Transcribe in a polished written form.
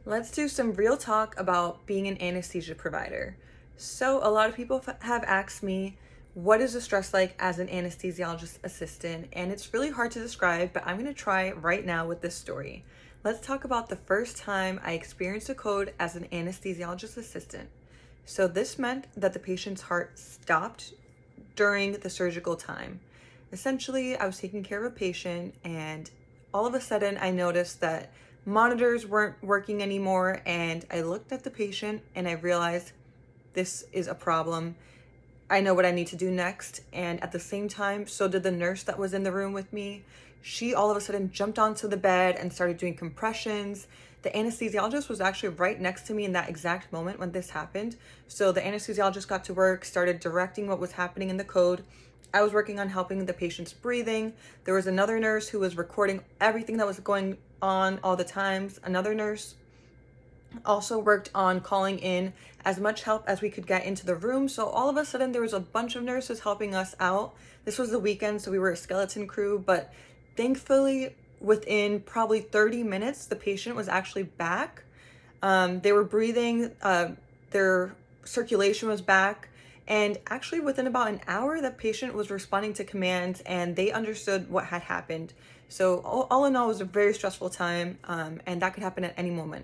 Let's do some real talk about being an anesthesia provider. So, a lot of people have asked me, what is the stress like as an anesthesiologist assistant? And it's really hard to describe, but I'm going to try right now with this story. Let's talk about the first time I experienced a code as an anesthesiologist assistant. So, this meant that the patient's heart stopped during the surgical time. Essentially, I was taking care of a patient, and all of a sudden, I noticed that monitors weren't working anymore. And I looked at the patient and I realized this is a problem. I know what I need to do next. And at the same time, so did the nurse that was in the room with me. She all of a sudden jumped onto the bed and started doing compressions. The anesthesiologist was actually right next to me in that exact moment when this happened. So the anesthesiologist got to work, started directing what was happening in the code. I was working on helping the patient's breathing. There was another nurse who was recording everything that was going on all the times. Another nurse also worked on calling in as much help as we could get into the room. So all of a sudden there was a bunch of nurses helping us out. This was the weekend, so we were a skeleton crew, but thankfully within probably 30 minutes, the patient was actually back. They were breathing, their circulation was back. And actually within about an hour, the patient was responding to commands and they understood what had happened. So all in all, it was a very stressful time, and that could happen at any moment.